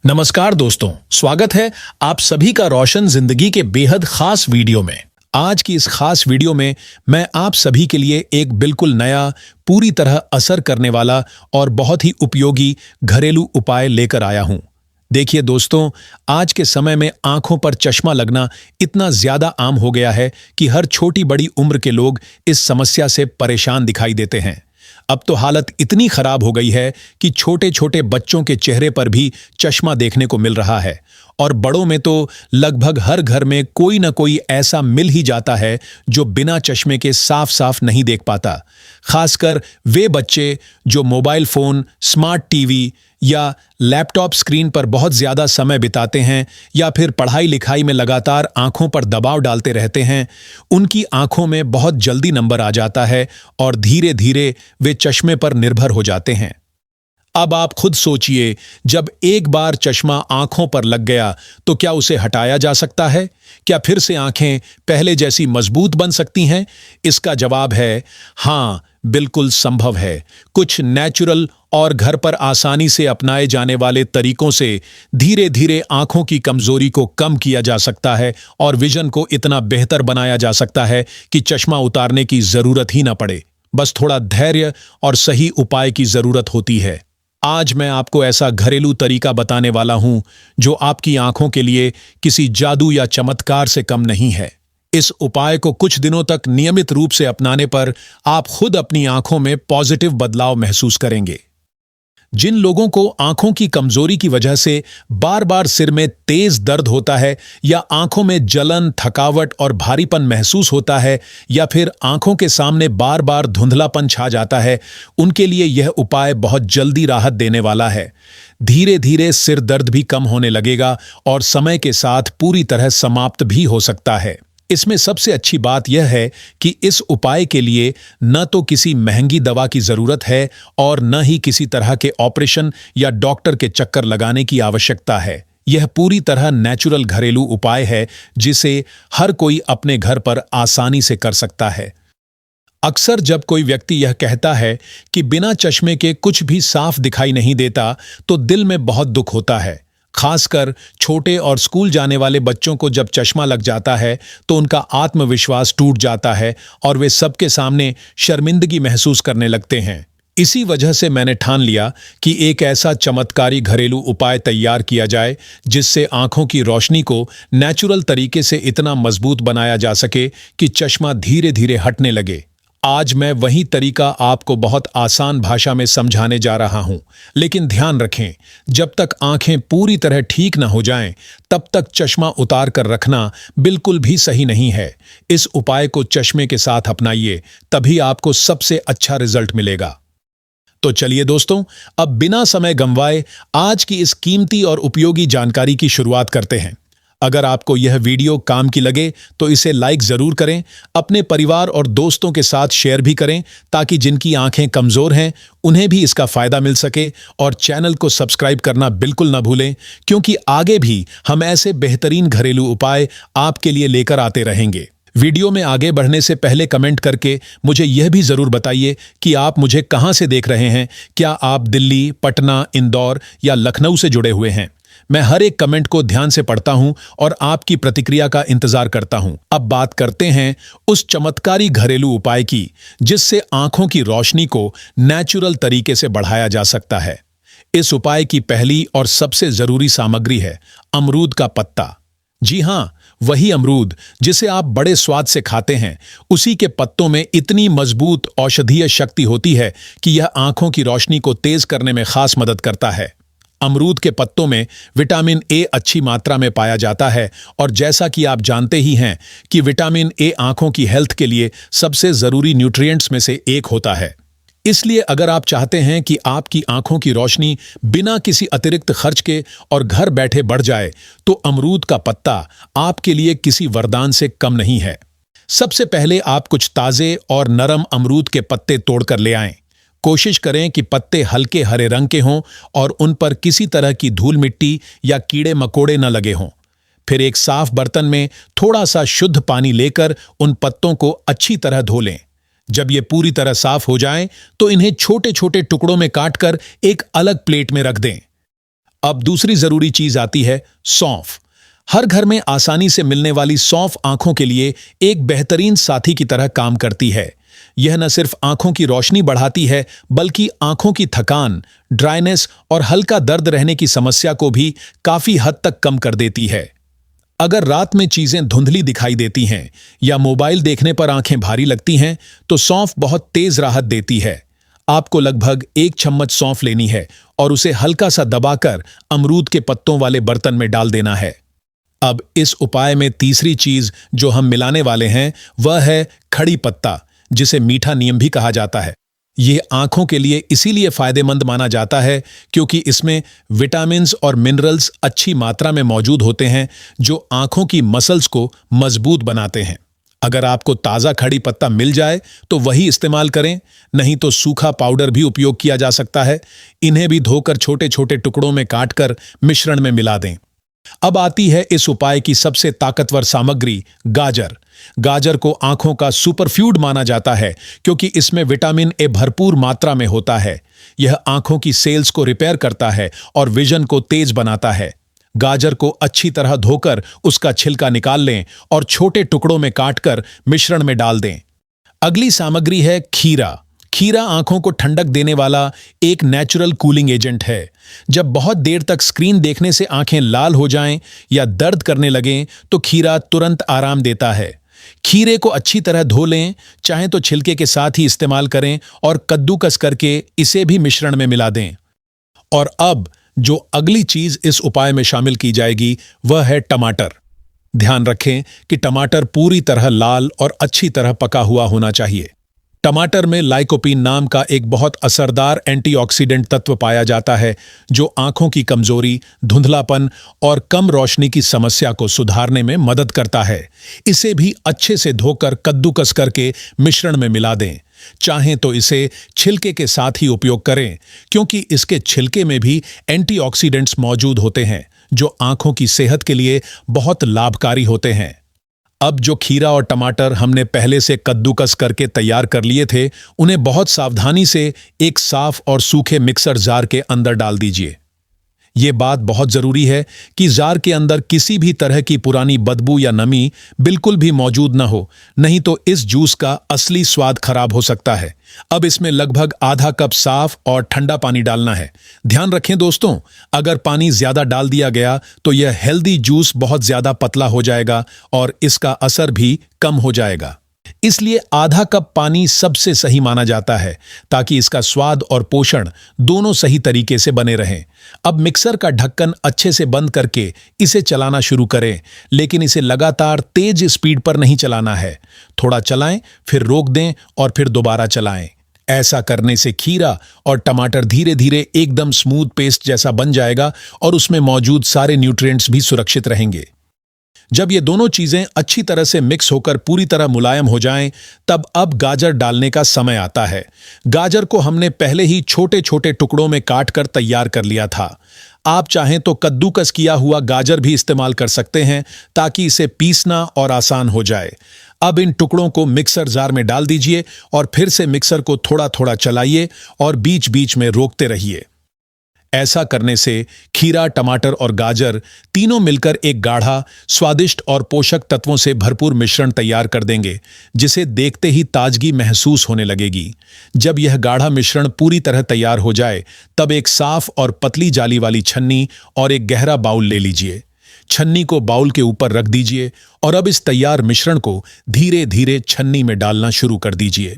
नमस्कार दोस्तों, स्वागत है आप सभी का रोशन जिंदगी के बेहद खास वीडियो में। आज की इस खास वीडियो में मैं आप सभी के लिए एक बिल्कुल नया, पूरी तरह असर करने वाला और बहुत ही उपयोगी घरेलू उपाय लेकर आया हूं। देखिए दोस्तों, आज के समय में आंखों पर चश्मा लगना इतना ज्यादा आम हो गया है कि हर छोटी बड़ी उम्र के लोग इस समस्या से परेशान दिखाई देते हैं। अब तो हालत इतनी खराब हो गई है कि छोटे छोटे बच्चों के चेहरे पर भी चश्मा देखने को मिल रहा है और बड़ों में तो लगभग हर घर में कोई ना कोई ऐसा मिल ही जाता है जो बिना चश्मे के साफ साफ नहीं देख पाता। खासकर वे बच्चे जो मोबाइल फोन, स्मार्ट टीवी या लैपटॉप स्क्रीन पर बहुत ज्यादा समय बिताते हैं या फिर पढ़ाई लिखाई में लगातार आंखों पर दबाव डालते रहते हैं, उनकी आंखों में बहुत जल्दी नंबर आ जाता है और धीरे धीरे वे चश्मे पर निर्भर हो जाते हैं। अब आप खुद सोचिए, जब एक बार चश्मा आंखों पर लग गया तो क्या उसे हटाया जा सकता है? क्या फिर से आंखें पहले जैसी मजबूत बन सकती हैं? इसका जवाब है हाँ, बिल्कुल संभव है। कुछ नेचुरल और घर पर आसानी से अपनाए जाने वाले तरीकों से धीरे धीरे आंखों की कमजोरी को कम किया जा सकता है और विजन को इतना बेहतर बनाया जा सकता है कि चश्मा उतारने की जरूरत ही ना पड़े। बस थोड़ा धैर्य और सही उपाय की जरूरत होती है। आज मैं आपको ऐसा घरेलू तरीका बताने वाला हूं जो आपकी आंखों के लिए किसी जादू या चमत्कार से कम नहीं है। इस उपाय को कुछ दिनों तक नियमित रूप से अपनाने पर आप खुद अपनी आंखों में पॉजिटिव बदलाव महसूस करेंगे। जिन लोगों को आंखों की कमजोरी की वजह से बार बार सिर में तेज दर्द होता है या आंखों में जलन, थकावट और भारीपन महसूस होता है या फिर आंखों के सामने बार बार धुंधलापन छा जाता है, उनके लिए यह उपाय बहुत जल्दी राहत देने वाला है। धीरे धीरे सिर दर्द भी कम होने लगेगा और समय के साथ पूरी तरह समाप्त भी हो सकता है। इसमें सबसे अच्छी बात यह है कि इस उपाय के लिए न तो किसी महंगी दवा की जरूरत है और न ही किसी तरह के ऑपरेशन या डॉक्टर के चक्कर लगाने की आवश्यकता है। यह पूरी तरह नेचुरल घरेलू उपाय है जिसे हर कोई अपने घर पर आसानी से कर सकता है। अक्सर जब कोई व्यक्ति यह कहता है कि बिना चश्मे के कुछ भी साफ दिखाई नहीं देता, तो दिल में बहुत दुख होता है। खासकर छोटे और स्कूल जाने वाले बच्चों को जब चश्मा लग जाता है तो उनका आत्मविश्वास टूट जाता है और वे सबके सामने शर्मिंदगी महसूस करने लगते हैं। इसी वजह से मैंने ठान लिया कि एक ऐसा चमत्कारी घरेलू उपाय तैयार किया जाए जिससे आंखों की रोशनी को नेचुरल तरीके से इतना मजबूत बनाया जा सके कि चश्मा धीरे धीरे हटने लगे। आज मैं वही तरीका आपको बहुत आसान भाषा में समझाने जा रहा हूं, लेकिन ध्यान रखें, जब तक आंखें पूरी तरह ठीक न हो जाएं, तब तक चश्मा उतार कर रखना बिल्कुल भी सही नहीं है। इस उपाय को चश्मे के साथ अपनाइए, तभी आपको सबसे अच्छा रिजल्ट मिलेगा। तो चलिए दोस्तों, अब बिना समय गंवाए आज की इस कीमती और उपयोगी जानकारी की शुरुआत करते हैं। अगर आपको यह वीडियो काम की लगे तो इसे लाइक जरूर करें, अपने परिवार और दोस्तों के साथ शेयर भी करें ताकि जिनकी आंखें कमजोर हैं उन्हें भी इसका फायदा मिल सके, और चैनल को सब्सक्राइब करना बिल्कुल न भूलें, क्योंकि आगे भी हम ऐसे बेहतरीन घरेलू उपाय आपके लिए लेकर आते रहेंगे। वीडियो में आगे बढ़ने से पहले कमेंट करके मुझे यह भी जरूर बताइए कि आप मुझे कहां से देख रहे हैं। क्या आप दिल्ली, पटना, इंदौर या लखनऊ से जुड़े हुए हैं? मैं हर एक कमेंट को ध्यान से पढ़ता हूं और आपकी प्रतिक्रिया का इंतजार करता हूं। अब बात करते हैं उस चमत्कारी घरेलू उपाय की जिससे आंखों की रोशनी को नेचुरल तरीके से बढ़ाया जा सकता है। इस उपाय की पहली और सबसे जरूरी सामग्री है अमरूद का पत्ता। जी हां, वही अमरूद जिसे आप बड़े स्वाद से खाते हैं। उसी के पत्तों में इतनी मजबूत औषधीय शक्ति होती है कि यह आंखों की रोशनी को तेज करने में खास मदद करता है। अमरूद के पत्तों में विटामिन ए अच्छी मात्रा में पाया जाता है और जैसा कि आप जानते ही हैं कि विटामिन ए आंखों की हेल्थ के लिए सबसे जरूरी न्यूट्रिएंट्स में से एक होता है। इसलिए अगर आप चाहते हैं कि आपकी आंखों की रोशनी बिना किसी अतिरिक्त खर्च के और घर बैठे बढ़ जाए, तो अमरूद का पत्ता आपके लिए किसी वरदान से कम नहीं है। सबसे पहले आप कुछ ताजे और नरम अमरूद के पत्ते तोड़कर ले आएं। कोशिश करें कि पत्ते हल्के हरे रंग के हों और उन पर किसी तरह की धूल मिट्टी या कीड़े मकोड़े न लगे हों। फिर एक साफ बर्तन में थोड़ा सा शुद्ध पानी लेकर उन पत्तों को अच्छी तरह धो लें। जब ये पूरी तरह साफ हो जाएं, तो इन्हें छोटे छोटे टुकड़ों में काटकर एक अलग प्लेट में रख दें। अब दूसरी जरूरी चीज आती है सौंफ। हर घर में आसानी से मिलने वाली सौंफ आंखों के लिए एक बेहतरीन साथी की तरह काम करती है। यह न सिर्फ आंखों की रोशनी बढ़ाती है, बल्कि आंखों की थकान, ड्राइनेस और हल्का दर्द रहने की समस्या को भी काफी हद तक कम कर देती है। अगर रात में चीजें धुंधली दिखाई देती हैं या मोबाइल देखने पर आंखें भारी लगती हैं, तो सौंफ बहुत तेज राहत देती है। आपको लगभग 1 चम्मच सौंफ लेनी है और उसे हल्का सा दबाकर अमरूद के पत्तों वाले बर्तन में डाल देना है। अब इस उपाय में तीसरी चीज जो हम मिलाने वाले हैं वह है खड़ी पत्ता, जिसे मीठा नीम भी कहा जाता है। ये आंखों के लिए इसीलिए फायदेमंद माना जाता है क्योंकि इसमें विटामिन्स और मिनरल्स अच्छी मात्रा में मौजूद होते हैं, जो आंखों की मसल्स को मजबूत बनाते हैं। अगर आपको ताज़ा खड़ी पत्ता मिल जाए तो वही इस्तेमाल करें, नहीं तो सूखा पाउडर भी उपयोग किया जा सकता है। इन्हें भी धोकर छोटे छोटे टुकड़ों में काटकर मिश्रण में मिला दें। अब आती है इस उपाय की सबसे ताकतवर सामग्री, गाजर। गाजर को आंखों का सुपरफूड माना जाता है क्योंकि इसमें विटामिन ए भरपूर मात्रा में होता है। यह आंखों की सेल्स को रिपेयर करता है और विजन को तेज बनाता है। गाजर को अच्छी तरह धोकर उसका छिलका निकाल लें और छोटे टुकड़ों में काटकर मिश्रण में डाल दें। अगली सामग्री है खीरा। खीरा आंखों को ठंडक देने वाला एक नेचुरल कूलिंग एजेंट है। जब बहुत देर तक स्क्रीन देखने से आंखें लाल हो जाएं या दर्द करने लगें, तो खीरा तुरंत आराम देता है। खीरे को अच्छी तरह धो लें, चाहे तो छिलके के साथ ही इस्तेमाल करें और कद्दूकस करके इसे भी मिश्रण में मिला दें। और अब जो अगली चीज इस उपाय में शामिल की जाएगी वह है टमाटर। ध्यान रखें कि टमाटर पूरी तरह लाल और अच्छी तरह पका हुआ होना चाहिए। टमाटर में लाइकोपीन नाम का एक बहुत असरदार एंटीऑक्सीडेंट तत्व पाया जाता है, जो आंखों की कमजोरी, धुंधलापन और कम रोशनी की समस्या को सुधारने में मदद करता है। इसे भी अच्छे से धोकर कद्दूकस करके मिश्रण में मिला दें। चाहें तो इसे छिलके के साथ ही उपयोग करें, क्योंकि इसके छिलके में भी एंटीऑक्सीडेंट्स मौजूद होते हैं, जो आंखों की सेहत के लिए बहुत लाभकारी होते हैं। अब जो खीरा और टमाटर हमने पहले से कद्दूकस करके तैयार कर लिए थे, उन्हें बहुत सावधानी से एक साफ और सूखे मिक्सर जार के अंदर डाल दीजिए। ये बात बहुत जरूरी है कि जार के अंदर किसी भी तरह की पुरानी बदबू या नमी बिल्कुल भी मौजूद न हो, नहीं तो इस जूस का असली स्वाद खराब हो सकता है। अब इसमें लगभग आधा कप साफ और ठंडा पानी डालना है। ध्यान रखें दोस्तों, अगर पानी ज्यादा डाल दिया गया तो यह हेल्दी जूस बहुत ज्यादा पतला हो जाएगा और इसका असर भी कम हो जाएगा। इसलिए आधा कप पानी सबसे सही माना जाता है, ताकि इसका स्वाद और पोषण दोनों सही तरीके से बने रहें। अब मिक्सर का ढक्कन अच्छे से बंद करके इसे चलाना शुरू करें, लेकिन इसे लगातार तेज स्पीड पर नहीं चलाना है। थोड़ा चलाएं, फिर रोक दें और फिर दोबारा चलाएं। ऐसा करने से खीरा और टमाटर धीरे धीरे एकदम स्मूथ पेस्ट जैसा बन जाएगा और उसमें मौजूद सारे न्यूट्रिएंट्स भी सुरक्षित रहेंगे। जब ये दोनों चीजें अच्छी तरह से मिक्स होकर पूरी तरह मुलायम हो जाएं, तब अब गाजर डालने का समय आता है। गाजर को हमने पहले ही छोटे छोटे टुकड़ों में काट कर तैयार कर लिया था। आप चाहें तो कद्दूकस किया हुआ गाजर भी इस्तेमाल कर सकते हैं, ताकि इसे पीसना और आसान हो जाए। अब इन टुकड़ों को मिक्सर जार में डाल दीजिए और फिर से मिक्सर को थोड़ा थोड़ा चलाइए और बीच बीच में रोकते रहिए। ऐसा करने से खीरा, टमाटर और गाजर तीनों मिलकर एक गाढ़ा, स्वादिष्ट और पोषक तत्वों से भरपूर मिश्रण तैयार कर देंगे, जिसे देखते ही ताजगी महसूस होने लगेगी। जब यह गाढ़ा मिश्रण पूरी तरह तैयार हो जाए, तब एक साफ और पतली जाली वाली छन्नी और एक गहरा बाउल ले लीजिए। छन्नी को बाउल के ऊपर रख दीजिए और अब इस तैयार मिश्रण को धीरे धीरे छन्नी में डालना शुरू कर दीजिए।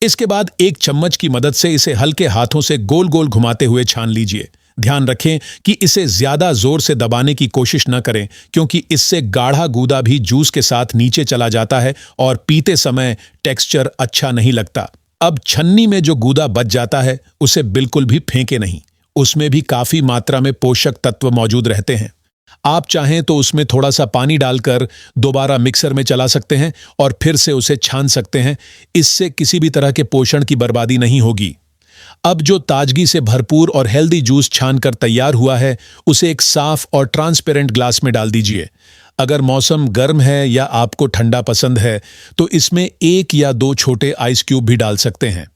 इसके बाद एक चम्मच की मदद से इसे हल्के हाथों से गोल गोल घुमाते हुए छान लीजिए। ध्यान रखें कि इसे ज्यादा जोर से दबाने की कोशिश न करें, क्योंकि इससे गाढ़ा गूदा भी जूस के साथ नीचे चला जाता है और पीते समय टेक्सचर अच्छा नहीं लगता। अब छन्नी में जो गूदा बच जाता है उसे बिल्कुल भी फेंके नहीं, उसमें भी काफी मात्रा में पोषक तत्व मौजूद रहते हैं। आप चाहें तो उसमें थोड़ा सा पानी डालकर दोबारा मिक्सर में चला सकते हैं और फिर से उसे छान सकते हैं। इससे किसी भी तरह के पोषण की बर्बादी नहीं होगी। अब जो ताजगी से भरपूर और हेल्दी जूस छानकर तैयार हुआ है, उसे एक साफ और ट्रांसपेरेंट ग्लास में डाल दीजिए। अगर मौसम गर्म है या आपको ठंडा पसंद है, तो इसमें 1 या 2 छोटे आइस क्यूब भी डाल सकते हैं।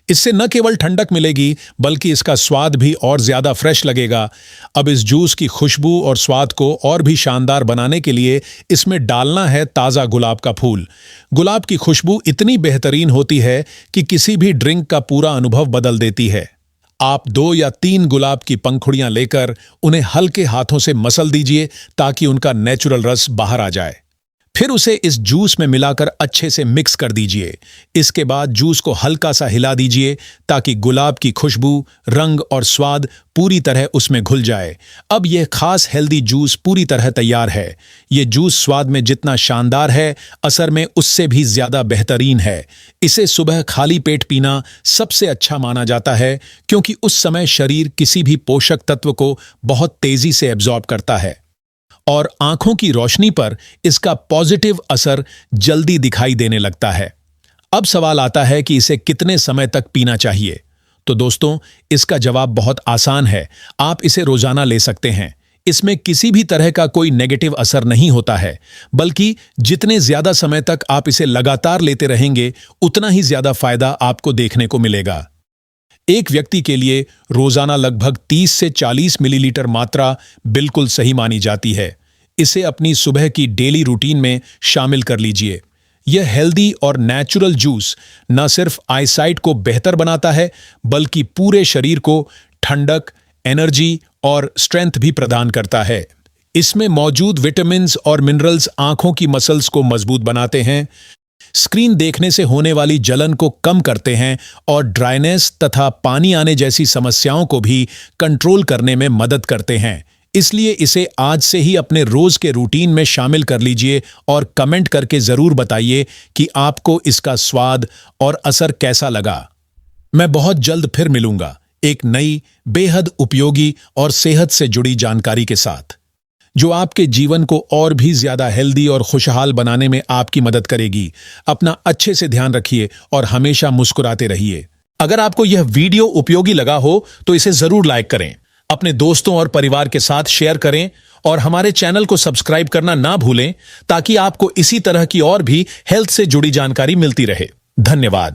इससे न केवल ठंडक मिलेगी बल्कि इसका स्वाद भी और ज्यादा फ्रेश लगेगा। अब इस जूस की खुशबू और स्वाद को और भी शानदार बनाने के लिए इसमें डालना है ताज़ा गुलाब का फूल। गुलाब की खुशबू इतनी बेहतरीन होती है कि किसी भी ड्रिंक का पूरा अनुभव बदल देती है। आप 2 या 3 गुलाब की पंखुड़ियां लेकर उन्हें हल्के हाथों से मसल दीजिए ताकि उनका नेचुरल रस बाहर आ जाए। फिर उसे इस जूस में मिलाकर अच्छे से मिक्स कर दीजिए। इसके बाद जूस को हल्का सा हिला दीजिए ताकि गुलाब की खुशबू, रंग और स्वाद पूरी तरह उसमें घुल जाए। अब यह खास हेल्दी जूस पूरी तरह तैयार है। यह जूस स्वाद में जितना शानदार है, असर में उससे भी ज्यादा बेहतरीन है। इसे सुबह खाली पेट पीना सबसे अच्छा माना जाता है क्योंकि उस समय शरीर किसी भी पोषक तत्व को बहुत तेजी से एब्जॉर्ब करता है और आंखों की रोशनी पर इसका पॉजिटिव असर जल्दी दिखाई देने लगता है। अब सवाल आता है कि इसे कितने समय तक पीना चाहिए। तो दोस्तों, इसका जवाब बहुत आसान है। आप इसे रोजाना ले सकते हैं। इसमें किसी भी तरह का कोई नेगेटिव असर नहीं होता है, बल्कि जितने ज्यादा समय तक आप इसे लगातार लेते रहेंगे उतना ही ज्यादा फायदा आपको देखने को मिलेगा। एक व्यक्ति के लिए रोजाना लगभग 30 से 40 मिलीलीटर मात्रा बिल्कुल सही मानी जाती है। इसे अपनी सुबह की डेली रूटीन में शामिल कर लीजिए। यह हेल्दी और नेचुरल जूस न सिर्फ आईसाइट को बेहतर बनाता है बल्कि पूरे शरीर को ठंडक, एनर्जी और स्ट्रेंथ भी प्रदान करता है। इसमें मौजूद विटामिन्स और मिनरल्स आंखों की मसल्स को मजबूत बनाते हैं, स्क्रीन देखने से होने वाली जलन को कम करते हैं और ड्राइनेस तथा पानी आने जैसी समस्याओं को भी कंट्रोल करने में मदद करते हैं। इसलिए इसे आज से ही अपने रोज के रूटीन में शामिल कर लीजिए और कमेंट करके जरूर बताइए कि आपको इसका स्वाद और असर कैसा लगा। मैं बहुत जल्द फिर मिलूंगा एक नई, बेहद उपयोगी और सेहत से जुड़ी जानकारी के साथ, जो आपके जीवन को और भी ज्यादा हेल्दी और खुशहाल बनाने में आपकी मदद करेगी। अपना अच्छे से ध्यान रखिए और हमेशा मुस्कुराते रहिए। अगर आपको यह वीडियो उपयोगी लगा हो तो इसे जरूर लाइक करें, अपने दोस्तों और परिवार के साथ शेयर करें और हमारे चैनल को सब्सक्राइब करना ना भूलें ताकि आपको इसी तरह की और भी हेल्थ से जुड़ी जानकारी मिलती रहे। धन्यवाद।